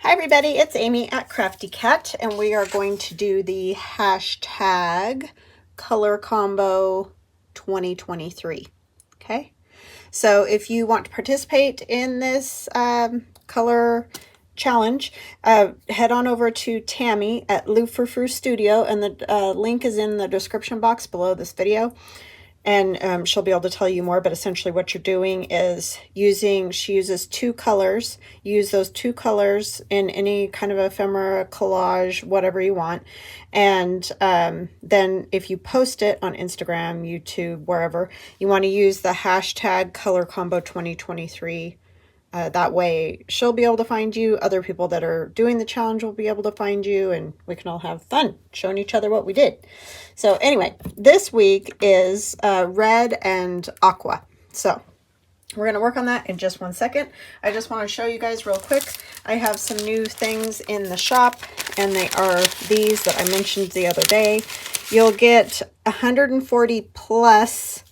Hi everybody, it's Amy at Crafty Cat, and we are going to do the hashtag color combo 2023. Okay, so if you want to participate in this color challenge, head on over to Tammy at Lou Studio, and the link is in the description box below this video. And she'll be able to tell you more, but essentially what you're doing is she uses two colors. Use those two colors in any kind of ephemera, collage, whatever you want. And then if you post it on Instagram, YouTube, wherever, you want to use the hashtag color combo 2023. That way she'll be able to find you. Other people that are doing the challenge will be able to find you, and we can all have fun showing each other what we did. So anyway, this week is Red and Aqua. So we're going to work on that in just 1 second. I just want to show you guys real quick. I have some new things in the shop, and they are these that I mentioned the other day. You'll get 140 plus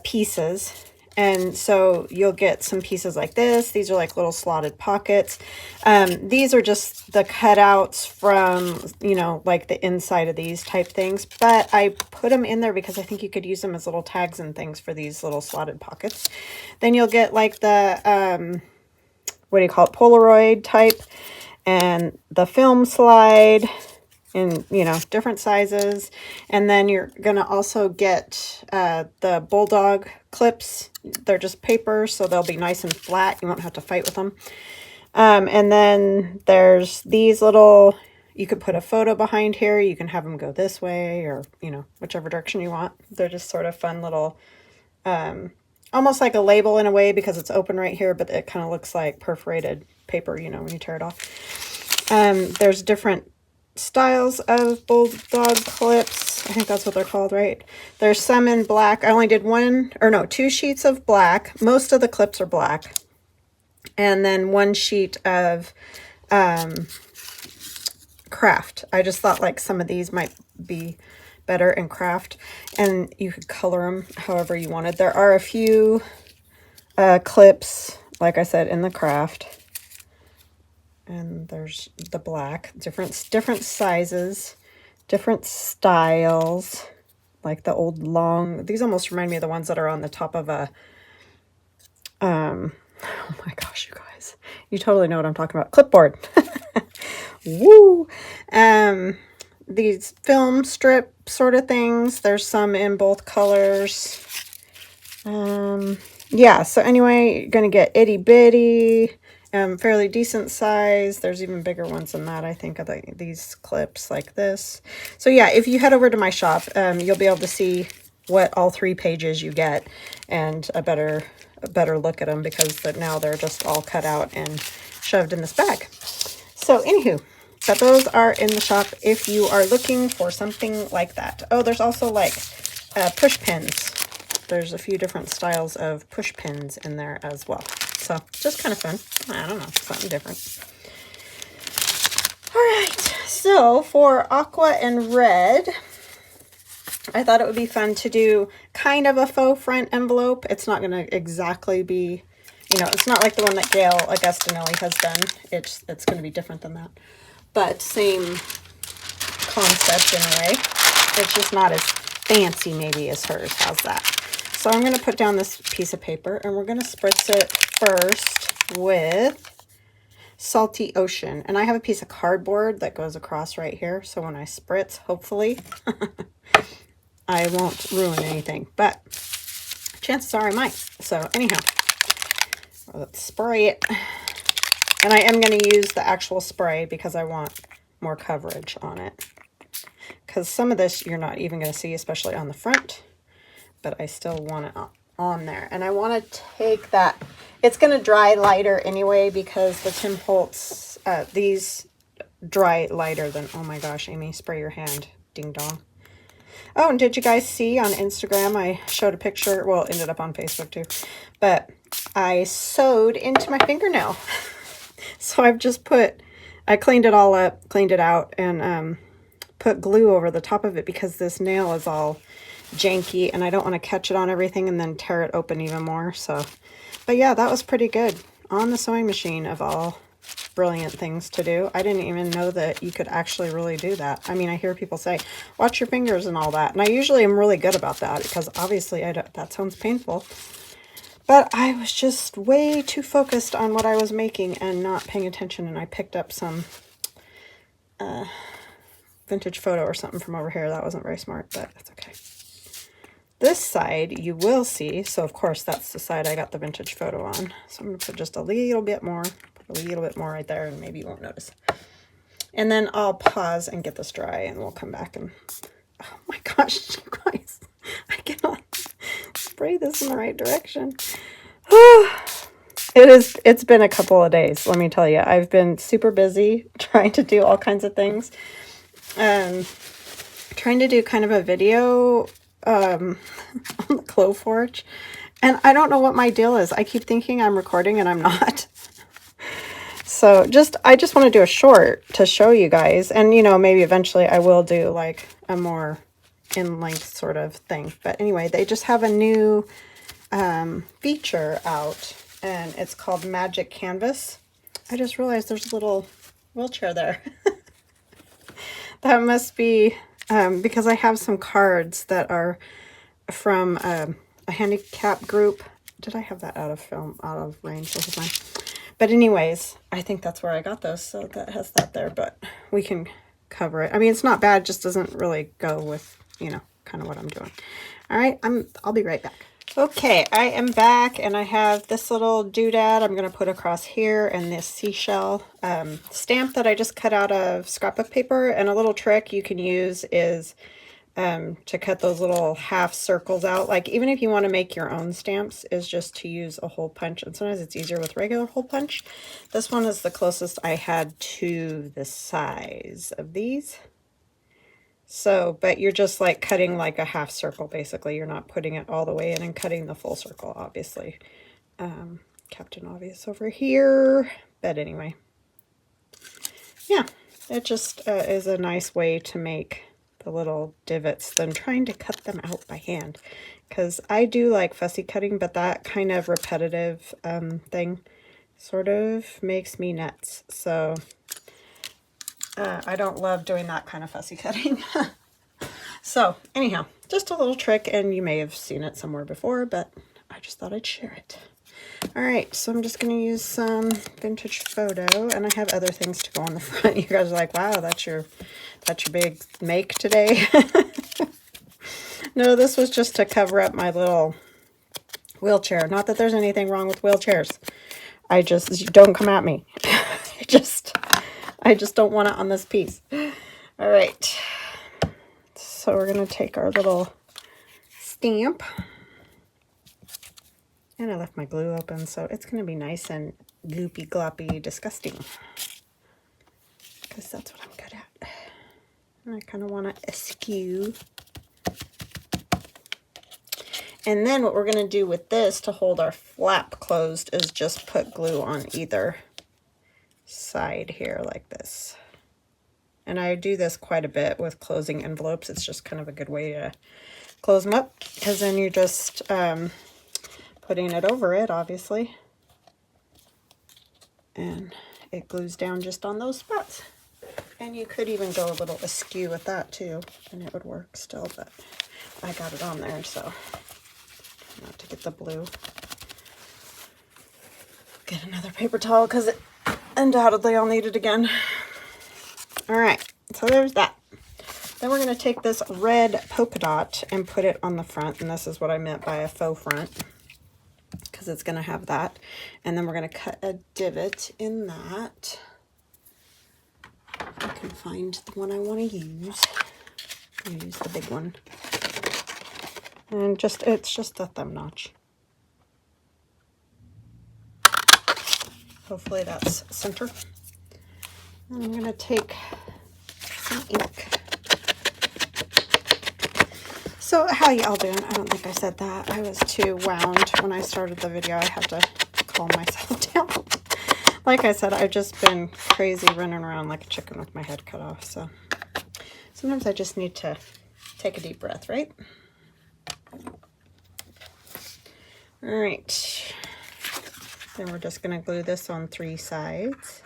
pieces. And so you'll get some pieces like this. These are like little slotted pockets. These are just the cutouts from, like the inside of these type things. But I put them in there because I think you could use them as little tags and things for these little slotted pockets. Then you'll get like the, what do you call it, Polaroid type, and the film slide in, different sizes. And then you're going to also get the bulldog clips. They're just paper, so they'll be nice and flat. You won't have to fight with them. And then there's these little, you could put a photo behind here. You can have them go this way or, whichever direction you want. They're just sort of fun little, almost like a label in a way because it's open right here, but it kind of looks like perforated paper, when you tear it off. There's different styles of bulldog clips. I think that's what they're called, right? There's some in black. I only did two sheets of black. Most of the clips are black. And then one sheet of craft. I just thought like some of these might be better in craft, and you could color them however you wanted. There are a few clips, like I said, in the craft. And there's the black, different sizes, different styles, like the old long, these almost remind me of the ones that are on the top of a, oh my gosh, you guys, you totally know what I'm talking about. Clipboard. Woo. These film strip sort of things. There's some in both colors. Yeah, so anyway, you're going to get itty bitty. Fairly decent size. There's even bigger ones than that, I think, of these clips like this. So yeah, if you head over to my shop, you'll be able to see what all 3 pages you get, and a better look at them, because now they're just all cut out and shoved in this bag. So anywho, but those are in the shop if you are looking for something like that. Oh, there's also like push pins. There's a few different styles of push pins in there as well. So just kind of fun. I don't know, something different. All right, so for Aqua and Red, I thought it would be fun to do kind of a faux front envelope. It's not going to exactly be, it's not like the one that Gail Augustinelli has done. It's going to be different than that. But same concept in a way. It's just not as fancy maybe as hers. How's that? So I'm going to put down this piece of paper, and we're going to spritz it first with Salty Ocean. And I have a piece of cardboard that goes across right here, so when I spritz, hopefully, I won't ruin anything. But chances are I might. So anyhow, let's spray it. And I am going to use the actual spray because I want more coverage on it. Because some of this you're not even going to see, especially on the front. But I still want it on there. And I want to take that. It's going to dry lighter anyway, because the Tim Holtz, these dry lighter than, oh my gosh, Amy, spray your hand. Ding dong. Oh, and did you guys see on Instagram, I showed a picture, well, it ended up on Facebook too, but I sewed into my fingernail. So I've just I cleaned it all up, cleaned it out, and put glue over the top of it because this nail is all janky and I don't want to catch it on everything and then tear it open even more. So, but yeah, that was pretty good on the sewing machine of all brilliant things to do. I didn't even know that you could actually really do that. I mean, I hear people say, watch your fingers and all that. And I usually am really good about that because obviously that sounds painful. But I was just way too focused on what I was making and not paying attention. And I picked up some vintage photo or something from over here. That wasn't very smart, but that's okay. This side you will see. So of course that's the side I got the vintage photo on. So I'm going to put just a little bit more. Put a little bit more right there and maybe you won't notice. And then I'll pause and get this dry and we'll come back and... Oh my gosh, you guys. I cannot spray this in the right direction. It's been a couple of days, let me tell you. I've been super busy trying to do all kinds of things. Trying to do kind of a video on the Clove Forge. And I don't know what my deal is. I keep thinking I'm recording and I'm not. So I just want to do a short to show you guys. And, you know, maybe eventually I will do like a more in-length sort of thing. But anyway, they just have a new feature out. And it's called Magic Canvas. I just realized there's a little wheelchair there. That must be because I have some cards that are from a handicap group. Did I have that out of range? This is mine. But anyways, I think that's where I got those. So that has that there, but we can cover it. I mean, it's not bad. Just doesn't really go with, you know, kind of what I'm doing. All right. I'll be right back. Okay, I am back and I have this little doodad I'm going to put across here and this seashell stamp that I just cut out of scrapbook paper. And a little trick you can use is to cut those little half circles out. Like even if you want to make your own stamps is just to use a hole punch. And sometimes it's easier with regular hole punch. This one is the closest I had to the size of these. So, but you're just like cutting like a half circle, basically. You're not putting it all the way in and cutting the full circle, obviously. Captain Obvious over here. But anyway. Yeah, it just is a nice way to make the little divots than trying to cut them out by hand. Because I do like fussy cutting, but that kind of repetitive thing sort of makes me nuts. So... I don't love doing that kind of fussy cutting. So anyhow, just a little trick, and you may have seen it somewhere before, but I just thought I'd share it. All right, so I'm just going to use some vintage photo, and I have other things to go on the front. You guys are like, wow, that's your big make today. No, this was just to cover up my little wheelchair. Not that there's anything wrong with wheelchairs. I just, don't come at me. I just don't want it on this piece. All right. So we're going to take our little stamp. And I left my glue open, so it's going to be nice and gloopy, gloppy, disgusting. Because that's what I'm good at. And I kind of want to eschew. And then what we're going to do with this to hold our flap closed is just put glue on either side here like this. And I do this quite a bit with closing envelopes. It's just kind of a good way to close them up, because then you're just putting it over it, obviously, and it glues down just on those spots. And you could even go a little askew with that too, and it would work still, but I got it on there, so not to get the blue. Get another paper towel because it undoubtedly I'll need it again. All right, so there's that. Then we're going to take this red polka dot and put it on the front, and this is what I meant by a faux front, because it's going to have that. And then we're going to cut a divot in that. I can find the one I want to use. I'm going to use the big one. And it's just a thumb notch. Hopefully that's center. And I'm going to take some ink. So how y'all doing? I don't think I said that. I was too wound when I started the video. I had to calm myself down. Like I said, I've just been crazy running around like a chicken with my head cut off. So sometimes I just need to take a deep breath, right? All right. Then we're just going to glue this on 3 sides.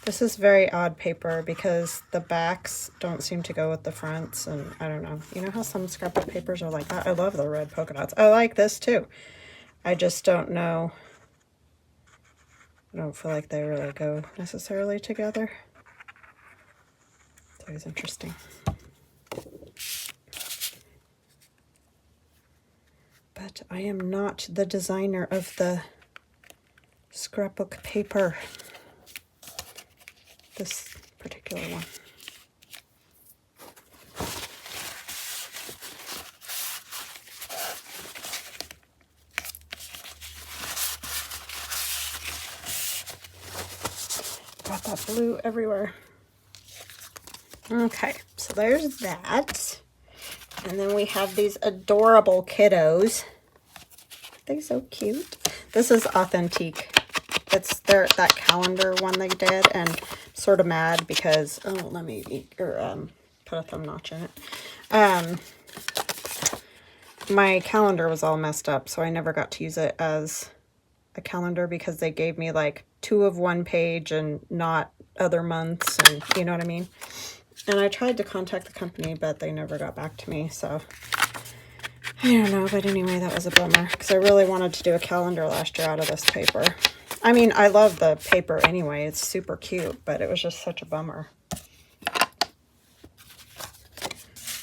This is very odd paper because the backs don't seem to go with the fronts, and I don't know. You know how some scrapbook papers are like that? I love the red polka dots. I like this too. I just don't know. I don't feel like they really go necessarily together. It's always interesting. But I am not the designer of the scrapbook paper. This particular one. Got that blue everywhere. Okay, so there's that. And then we have these adorable kiddos. Aren't they so cute? This is authentic. It's that calendar one they did, and sort of mad because, oh, let me put a thumb notch in it. My calendar was all messed up, so I never got to use it as a calendar because they gave me like 2 of one page and not other months, and you know what I mean? And I tried to contact the company, but they never got back to me, so I don't know. But anyway, that was a bummer because I really wanted to do a calendar last year out of this paper. I mean, I love the paper anyway. It's super cute, but it was just such a bummer.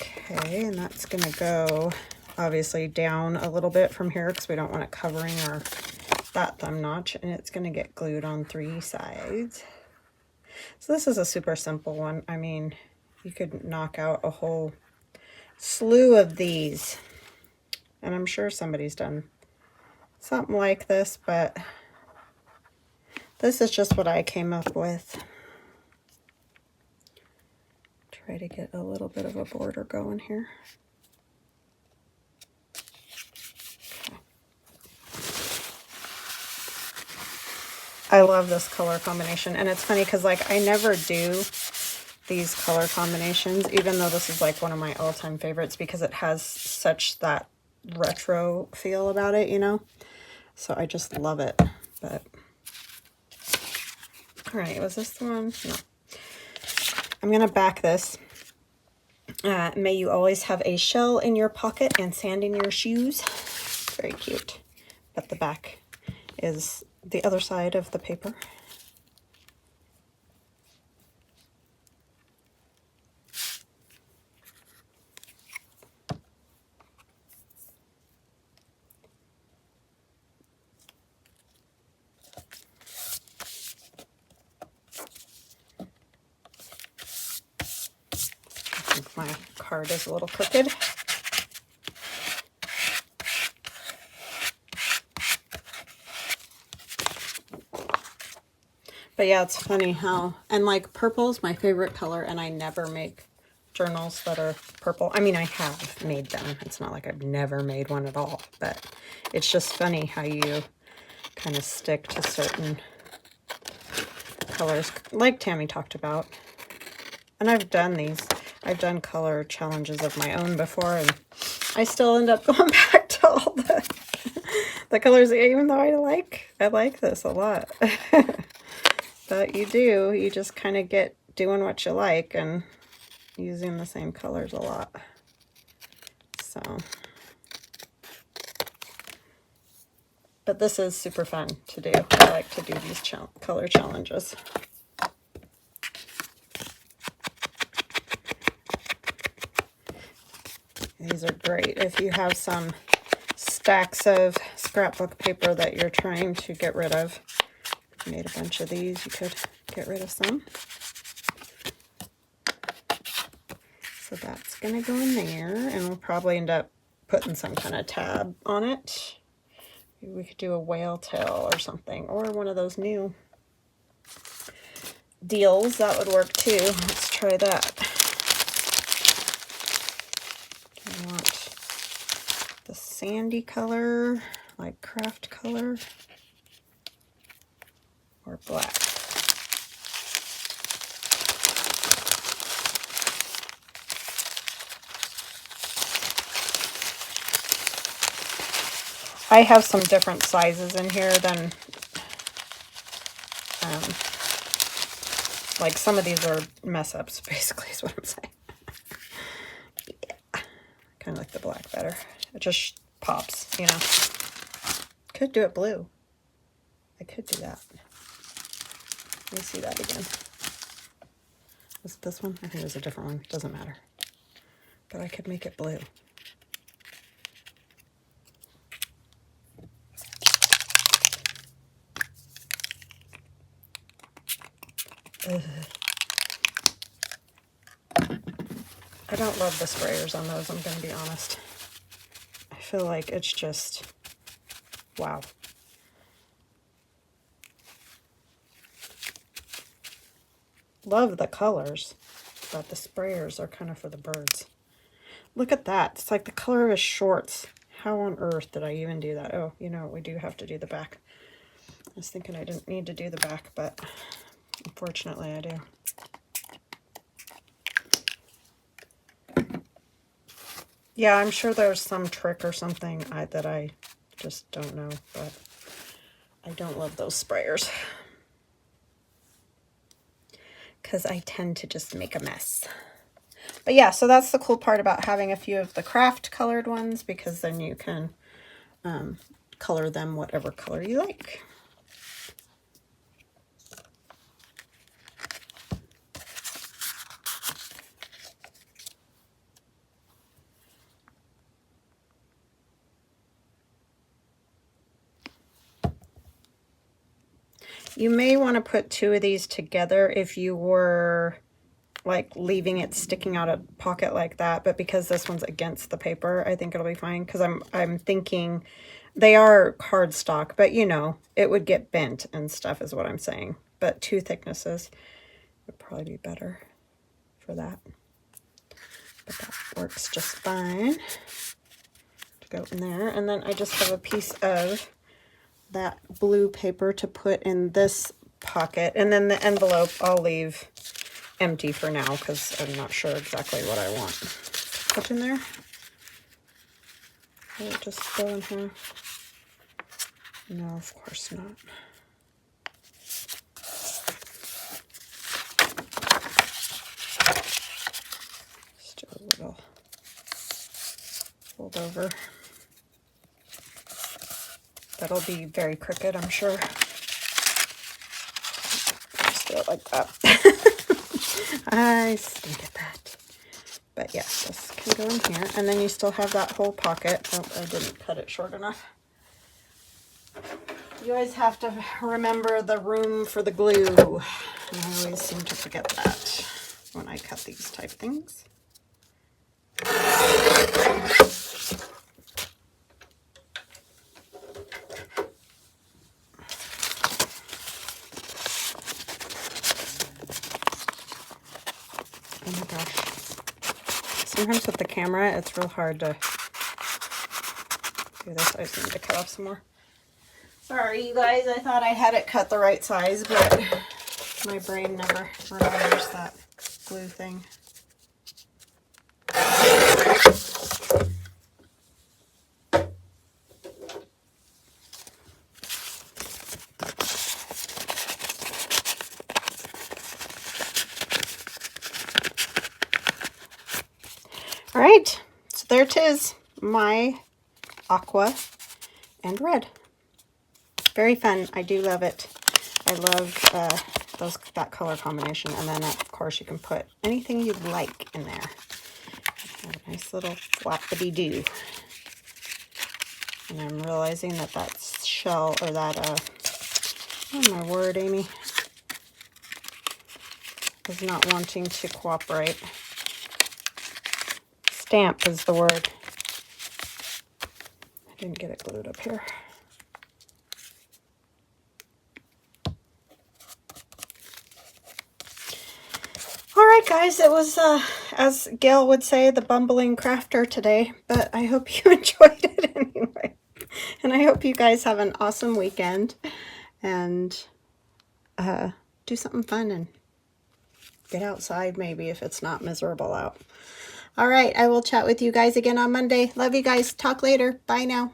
Okay, and that's going to go obviously down a little bit from here because we don't want it covering that thumb notch, and it's going to get glued on 3 sides. So this is a super simple one. I mean, you could knock out a whole slew of these, and I'm sure somebody's done something like this, but this is just what I came up with. Try to get a little bit of a border going here. Okay. I love this color combination, and it's funny because like I never do these color combinations, even though this is like one of my all-time favorites because it has such that retro feel about it, you know? So I just love it. But all right, was this the one? No. I'm gonna back this. May you always have a shell in your pocket and sand in your shoes. Very cute. But the back is the other side of the paper. My card is a little crooked. But yeah, it's funny how, and like purple is my favorite color, and I never make journals that are purple. I mean, I have made them. It's not like I've never made one at all, but it's just funny how you kind of stick to certain colors, like Tammy talked about. And I've done color challenges of my own before, and I still end up going back to all the colors, even though I like this a lot. But you just kind of get doing what you like and using the same colors a lot. So, but this is super fun to do. I like to do these color challenges. These are great if you have some stacks of scrapbook paper that you're trying to get rid of. If you made a bunch of these, you could get rid of some. So that's going to go in there, and we'll probably end up putting some kind of tab on it. Maybe we could do a whale tail or something, or one of those new deals. That would work too. Let's try that. I want the sandy color, like craft color, or black. I have some different sizes in here than like some of these are mess ups, basically is what I'm saying. Yeah, kind of like the black better. It just pops, you know. Could do it blue. I could do that. Let me see that again. Was it this one? I think it was a different one. Doesn't matter. But I could make it blue. Ugh. I don't love the sprayers on those, I'm going to be honest. I feel like it's just, wow. Love the colors, but the sprayers are kind of for the birds. Look at that. It's like the color of his shorts. How on earth did I even do that? Oh, you know, we do have to do the back. I was thinking I didn't need to do the back, but unfortunately I do. Yeah, I'm sure there's some trick or something that I just don't know, but I don't love those sprayers. Because I tend to just make a mess. But yeah, so that's the cool part about having a few of the craft colored ones, because then you can color them whatever color you like. You may want to put two of these together if you were like leaving it sticking out a pocket like that, but because this one's against the paper, I think it'll be fine, because I'm thinking they are cardstock, but you know, it would get bent and stuff is what I'm saying. But two thicknesses would probably be better for that. But that works just fine to go in there. And then I just have a piece of that blue paper to put in this pocket, and then the envelope I'll leave empty for now because I'm not sure exactly what I want to put in there. Will it just go in here? No, of course not. Just do a little fold over. That'll be very crooked, I'm sure. Just do it like that. I stink at that. But yeah, this can go in here. And then you still have that whole pocket. Oh, I didn't cut it short enough. You always have to remember the room for the glue. And I always seem to forget that when I cut these type things. Oh my gosh. Sometimes with the camera, it's real hard to do this. I just need to cut off some more. Sorry, you guys. I thought I had it cut the right size, but my brain never remembers that glue thing. All right, so there it is, my aqua and red. Very fun. I do love it. I love that color combination. And then, of course, you can put anything you'd like in there. Have a nice little flappity-doo. And I'm realizing that that shell, or that, oh my word, Amy, is not wanting to cooperate. Stamp is the word. I didn't get it glued up here. All right, guys, it was, as Gail would say, the bumbling crafter today, but I hope you enjoyed it anyway. And I hope you guys have an awesome weekend and do something fun and get outside maybe if it's not miserable out. All right, I will chat with you guys again on Monday. Love you guys. Talk later. Bye now.